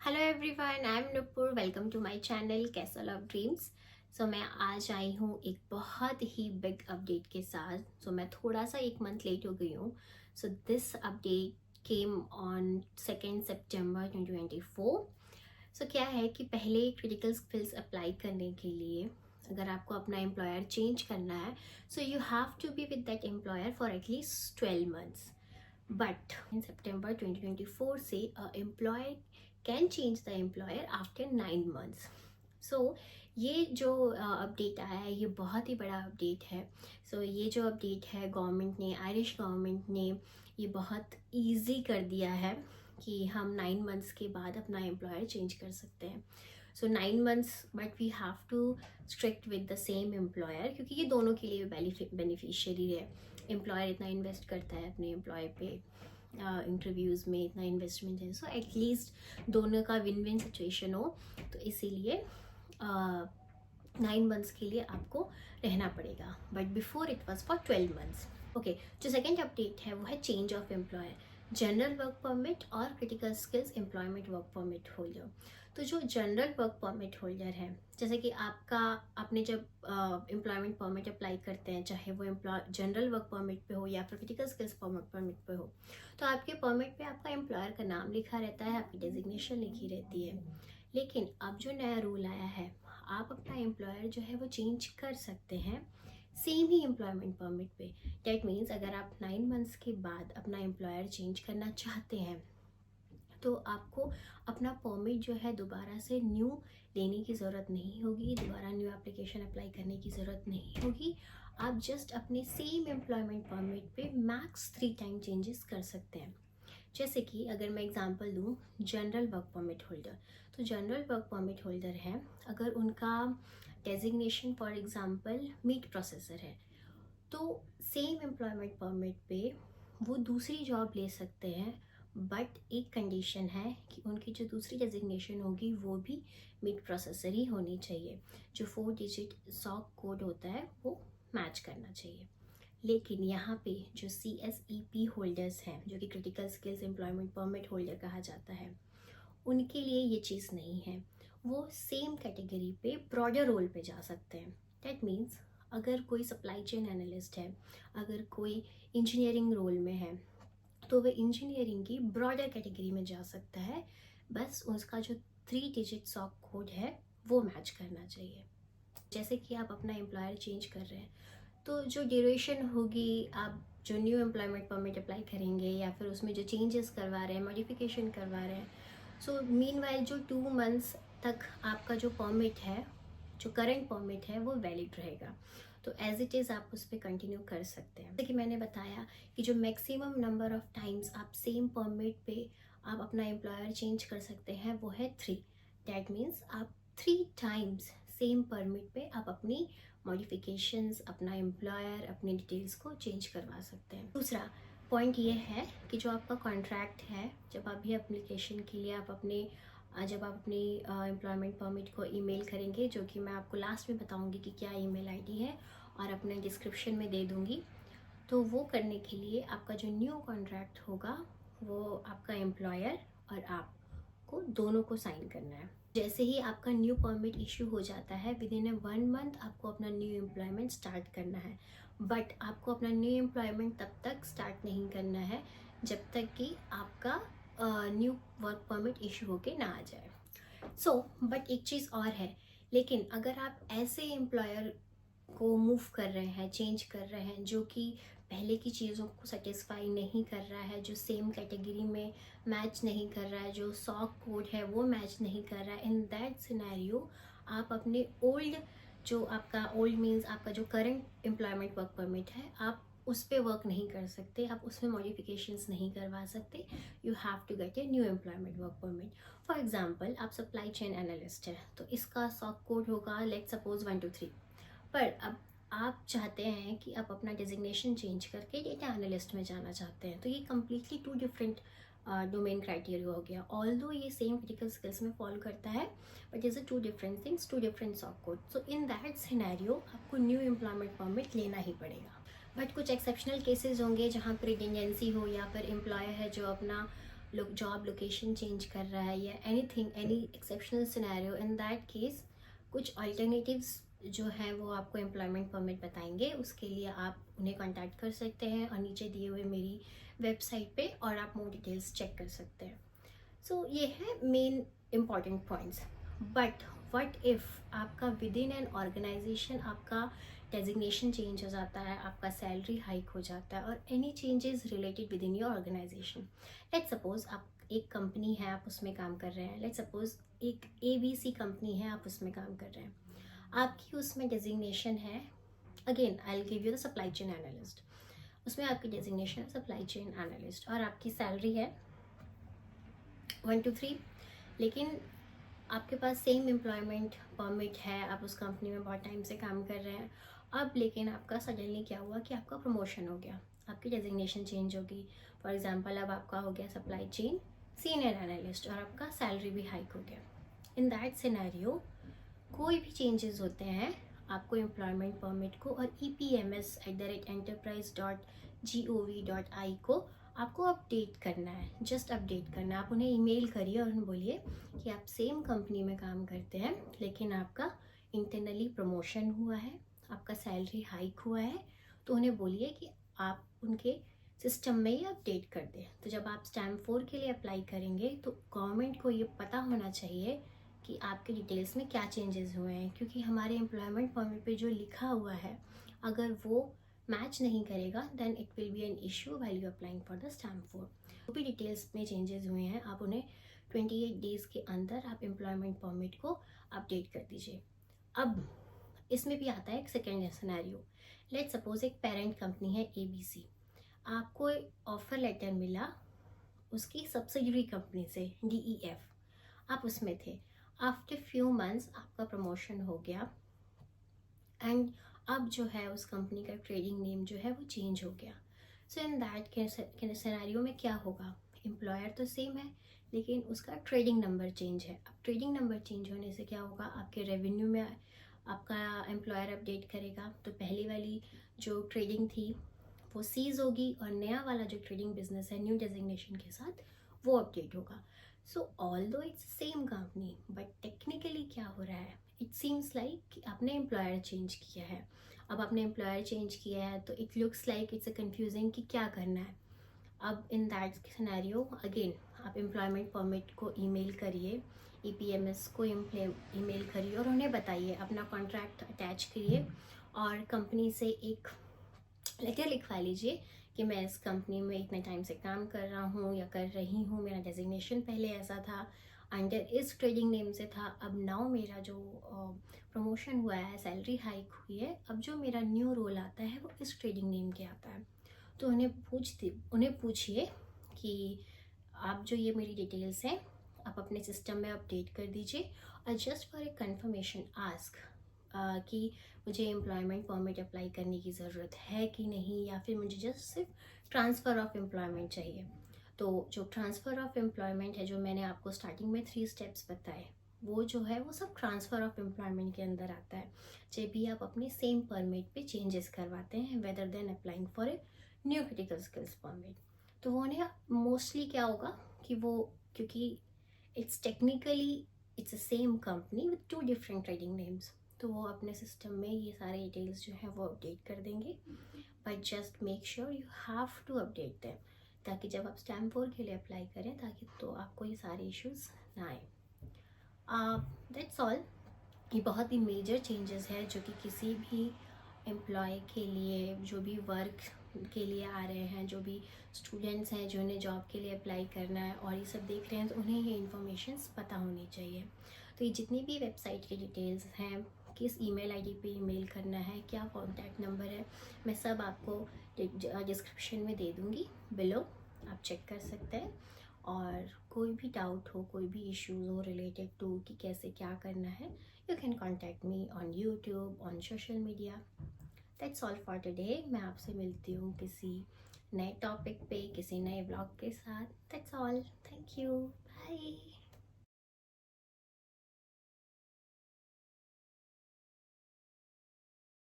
Hello everyone, I am Nupur. Welcome to my channel castle of dreams. मैं आज आई हूँ एक बहुत ही बिग अपडेट के साथ। मैं थोड़ा सा एक मंथ लेट हो गई हूँ। दिस अपडेट केम ऑन 2 सितंबर 2024। क्या है कि पहले क्रिटिकल स्किल्स अप्लाई करने के लिए अगर आपको अपना एम्प्लॉयर चेंज करना है, you have to be with that employer for at least 12 months. But in September 2024 से employer can change the employer after 9 months. ये जो अपडेट आया है ये बहुत ही बड़ा अपडेट है। ये जो अपडेट है गवर्नमेंट ने, आयरिश गवर्नमेंट ने ये बहुत इजी कर दिया है कि हम 9 मंथ्स के बाद अपना एम्प्लॉयर चेंज कर सकते हैं। 9 months but we have to strict with the same employer, क्योंकि ये दोनों के लिए बेनिफिशियरी है। एम्प्लॉयर इतना इन्वेस्ट करता है अपने एम्प्लॉय पे, इंटरव्यूज़ में इतना इन्वेस्टमेंट है, एटलीस्ट दोनों का विन विन सिचुएशन हो। तो इसीलिए 9 मंथ्स के लिए आपको रहना पड़ेगा, but before it was for 12 months. Okay, जो सेकेंड अपडेट है वो है change of employer, general work permit और critical skills employment work permit holder. तो जो जनरल वर्क परमिट होल्डर है, जैसे कि आपने जब एम्प्लॉयमेंट परमिट अप्लाई करते हैं, चाहे वो जनरल वर्क परमिट पे हो या फिर क्रिटिकल स्किल्स परमिट पे हो, तो आपके परमिट पे आपका एम्प्लॉयर का नाम लिखा रहता है, आपकी डेजिग्नेशन लिखी रहती है। लेकिन अब जो नया रूल आया है, आप अपना एम्प्लॉयर जो है वो चेंज कर सकते हैं सेम ही एम्प्लॉयमेंट परमिट पे। डैट मीन्स अगर आप 9 मंथ्स के बाद अपना एम्प्लॉयर चेंज करना चाहते हैं तो आपको अपना परमिट जो है दोबारा से न्यू लेने की ज़रूरत नहीं होगी, दोबारा न्यू एप्लीकेशन अप्लाई करने की ज़रूरत नहीं होगी। आप जस्ट अपने सेम एम्प्लॉयमेंट परमिट पे मैक्स 3 टाइम चेंजेस कर सकते हैं। जैसे कि अगर मैं एग्जांपल दूँ, जनरल वर्क परमिट होल्डर, तो जनरल वर्क परमिट होल्डर है, अगर उनका designation for example meat processor है, तो सेम एम्प्लॉयमेंट परमिट पे वो दूसरी जॉब ले सकते हैं, बट एक कंडीशन है कि उनकी जो दूसरी डेजिग्नेशन होगी वो भी मीट प्रोसेसर ही होनी चाहिए। जो 4 डिजिट सॉक कोड होता है वो मैच करना चाहिए। लेकिन यहाँ पे जो CSEP होल्डर्स हैं, जो कि critical skills employment permit holder कहा जाता है, उनके लिए ये चीज़ नहीं है। वो सेम कैटेगरी पे ब्रॉडर रोल पे जा सकते हैं। दैट मीन्स अगर कोई सप्लाई चेन एनालिस्ट है, अगर कोई इंजीनियरिंग रोल में है, तो वह इंजीनियरिंग की ब्रॉडर कैटेगरी में जा सकता है। बस उसका जो 3 डिजिट सॉक कोड है वो मैच करना चाहिए। जैसे कि आप अपना एम्प्लॉयर चेंज कर रहे हैं, तो जो ड्यूरेशन होगी, आप जो न्यू एम्प्लॉयमेंट परमिट अप्लाई करेंगे या फिर उसमें जो चेंजेस करवा रहे हैं, मॉडिफिकेशन करवा रहे हैं, मीनवाइल जो 2 मंथ्स तक आपका जो परमिट है, जो करंट परमिट है, वो वैलिड रहेगा। तो एज इट इज़ आप उस पर कंटिन्यू कर सकते हैं। जैसे कि मैंने बताया कि जो मैक्सिमम नंबर ऑफ टाइम्स आप सेम परमिट पे आप अपना एम्प्लॉयर चेंज कर सकते हैं वो है 3। दैट मीन्स आप 3 टाइम्स सेम परमिट पे आप अपनी मॉडिफिकेशंस, अपना एम्प्लॉयर, अपनी डिटेल्स को चेंज करवा सकते हैं। दूसरा पॉइंट ये है कि जो आपका कॉन्ट्रैक्ट है, जब आप भी एप्लीकेशन के लिए जब आप अपनी एम्प्लॉयमेंट परमिट को ईमेल करेंगे, जो कि मैं आपको लास्ट में बताऊंगी कि क्या ईमेल आईडी है और अपने डिस्क्रिप्शन में दे दूंगी, तो वो करने के लिए आपका जो न्यू कॉन्ट्रैक्ट होगा वो आपका एम्प्लॉयर और आपको दोनों को साइन करना है। जैसे ही आपका न्यू परमिट इशू हो जाता है, विद इन 1 मंथ आपको अपना न्यू एम्प्लॉयमेंट स्टार्ट करना है। बट आपको अपना न्यू एम्प्लॉयमेंट तब तक स्टार्ट नहीं करना है जब तक कि आपका न्यू वर्क परमिट इशू होके ना आ जाए। बट एक चीज़ और है, लेकिन अगर आप ऐसे एम्प्लॉयर को मूव कर रहे हैं, चेंज कर रहे हैं, जो कि पहले की चीज़ों को सेटिस्फाई नहीं कर रहा है, जो सेम कैटेगरी में मैच नहीं कर रहा है, जो सॉक कोड है वो मैच नहीं कर रहा है, इन दैट सिनेरियो आप अपने ओल्ड मीन्स आपका जो करंट एम्प्लॉयमेंट वर्क परमिट है, आप उस पर वर्क नहीं कर सकते, आप उसमें मॉडिफिकेशंस नहीं करवा सकते। You have to get a new employment work permit. For example, आप सप्लाई चेन एनालिस्ट है, तो इसका सॉक कोड होगा लेट सपोज 123। पर अब आप चाहते हैं कि आप अपना डेजिग्नेशन चेंज करके डेटा एनालिस्ट में जाना चाहते हैं, तो ये कम्प्लीटली 2 डिफरेंट डोमेन क्राइटेरिया हो गया। ऑल्दो ये सेम क्रिटिकल स्किल्स में फॉलो करता है, but is a 2 different things, 2 different SOC code. So in that scenario आपको न्यू एम्प्लॉयमेंट परमिट लेना ही पड़ेगा। बट कुछ एक्सेप्शनल केसेस होंगे जहाँ पर रिडेंडेंसी हो, या फिर एम्प्लॉयर है जो अपना जॉब लोकेशन चेंज कर रहा है या anything, any exceptional scenario, in that case कुछ अल्टरनेटिव्स जो है वो आपको एम्प्लॉयमेंट परमिट बताएंगे। उसके लिए आप उन्हें कांटेक्ट कर सकते हैं और नीचे दिए हुए मेरी वेबसाइट पे और आप मोर डिटेल्स चेक कर सकते हैं। सो ये है main important points. But what if आपका विद इन एन ऑर्गेनाइजेशन आपका डेजिग्नेशन चेंज हो जाता है, आपका सैलरी हाइक हो जाता है और any changes related with in your organization. Let's suppose आप एक कंपनी है, आप उसमें काम कर रहे हैं। लेट्स सपोज एक ABC कंपनी है, आप उसमें काम कर रहे हैं। आपकी उसमें डेजिग्नेशन है, again I will give you the supply chain analyst. उसमें आपकी डेजिग्नेशन है सप्लाई चेन एनालिस्ट और आपकी सैलरी है 1 to 3। लेकिन आपके पास सेम एम्प्लॉयमेंट परमिट है, आप उस कंपनी में बहुत टाइम से काम कर रहे हैं। अब लेकिन आपका सडनली क्या हुआ कि आपका प्रमोशन हो गया, आपकी डेजिग्नेशन चेंज होगी। फॉर एग्जांपल अब आपका हो गया सप्लाई चेन सीनियर एनालिस्ट और आपका सैलरी भी हाइक हो गया। इन दैट सिनेरियो कोई भी चेंजेस होते हैं, आपको एम्प्लॉयमेंट परमिट को और EPMS@enterprise.gov.in को आपको अपडेट करना है। जस्ट अपडेट करना है। आप उन्हें ईमेल करिए और उन्हें बोलिए कि आप सेम कंपनी में काम करते हैं लेकिन आपका इंटरनली प्रमोशन हुआ है, आपका सैलरी हाइक हुआ है। तो उन्हें बोलिए कि आप उनके सिस्टम में ये अपडेट कर दें। तो जब आप स्टैम्प 4 के लिए अप्लाई करेंगे तो गवर्नमेंट को ये पता होना चाहिए कि आपके डिटेल्स में क्या चेंजेस हुए हैं, क्योंकि हमारे एम्प्लॉयमेंट परमिट पे जो लिखा हुआ है अगर वो मैच नहीं करेगा then it will be an issue while you applying for the stamp 4। जो भी डिटेल्स में चेंजेस हुए हैं आप उन्हें 28 डेज़ के अंदर आप एम्प्लॉयमेंट परमिट को अपडेट कर दीजिए। अब इसमें भी आता है एक सेकेंड सिनेरियो। लेट्स सपोज एक पेरेंट कंपनी है ABC, आपको ऑफर लेटर मिला उसकी सब्सिडरी कंपनी से DEF, आप उसमें थे। आफ्टर फ्यू मंथ्स आपका प्रमोशन हो गया एंड अब जो है उस कंपनी का ट्रेडिंग नेम जो है वो चेंज हो गया। सो इन दैट सिनेरियो में क्या होगा, एम्प्लॉयर तो सेम है लेकिन उसका ट्रेडिंग नंबर चेंज है। अब ट्रेडिंग नंबर चेंज होने से क्या होगा, आपके रेवेन्यू में आपका एम्प्लॉयर अपडेट करेगा तो पहली वाली जो ट्रेडिंग थी वो सीज होगी और नया वाला जो ट्रेडिंग बिजनेस है न्यू डेजिग्नेशन के साथ वो अपडेट होगा। सो although it's same company but technically क्या हो रहा है, इट सीम्स लाइक कि आपने एम्प्लॉयर चेंज किया है। अब आपने एम्प्लॉयर चेंज किया है तो it looks like it's a confusing कि क्या करना है। अब इन दैट सिनेरियो अगेन आप एम्प्लॉयमेंट परमिट को ईमेल करिए, EPMS को ईमेल करिए और उन्हें बताइए, अपना कॉन्ट्रैक्ट अटैच करिए और कंपनी से एक लेटर लिखवा लीजिए कि मैं इस कंपनी में इतने टाइम से काम कर रहा हूँ या कर रही हूँ, मेरा डेजिग्नेशन पहले ऐसा था, अंडर इस ट्रेडिंग नेम से था, अब नाउ मेरा जो प्रमोशन हुआ है, सैलरी हाइक हुई है, अब जो मेरा न्यू रोल आता है वो इस ट्रेडिंग नेम के आता है। तो उन्हें पूछिए कि आप जो ये मेरी डिटेल्स हैं आप अपने सिस्टम में अपडेट कर दीजिए और just for a confirmation ask कि मुझे एम्प्लॉयमेंट परमिट अप्लाई करने की ज़रूरत है कि नहीं, या फिर मुझे जस्ट सिर्फ ट्रांसफ़र ऑफ एम्प्लॉयमेंट चाहिए। तो जो ट्रांसफ़र ऑफ एम्प्लॉयमेंट है जो मैंने आपको स्टार्टिंग में 3 स्टेप्स बताए वो जो है वो सब ट्रांसफ़र ऑफ एम्प्लॉयमेंट के अंदर आता है। जब भी आप अपने सेम परमिट पे चेंजेस करवाते हैं whether then applying for a new critical skills permit, तो वो उन्हें मोस्टली क्या होगा कि वो, क्योंकि it's technically it's a same company with 2 different trading names, तो वो अपने सिस्टम में ये सारे डिटेल्स जो है वो अपडेट कर देंगे। But just make sure you have to update them ताकि जब आप स्टैम्प 4 के लिए अप्लाई करें ताकि तो आपको ये सारे इश्यूज ना आए। That's all. ये बहुत ही मेजर चेंजेस है जो कि किसी भी एम्प्लॉय के लिए, जो भी वर्क के लिए आ रहे हैं, जो भी स्टूडेंट्स हैं जो उन्हें जॉब के लिए अप्लाई करना है और ये सब देख रहे हैं, तो उन्हें ये इन्फॉर्मेशंस पता होनी चाहिए। तो ये जितनी भी वेबसाइट की डिटेल्स हैं, किस ईमेल आईडी पे ईमेल करना है, क्या कॉन्टैक्ट नंबर है, मैं सब आपको डिस्क्रिप्शन में दे दूँगी बिलो, आप चेक कर सकते हैं। और कोई भी डाउट हो, कोई भी इश्यूज़ हो रिलेटेड टू कि कैसे क्या करना है, you can contact me on YouTube, on social media. That's all for today. मैं आपसे मिलती हूँ किसी नए टॉपिक पे, किसी नए ब्लॉग के साथ। That's all. Thank you. Bye.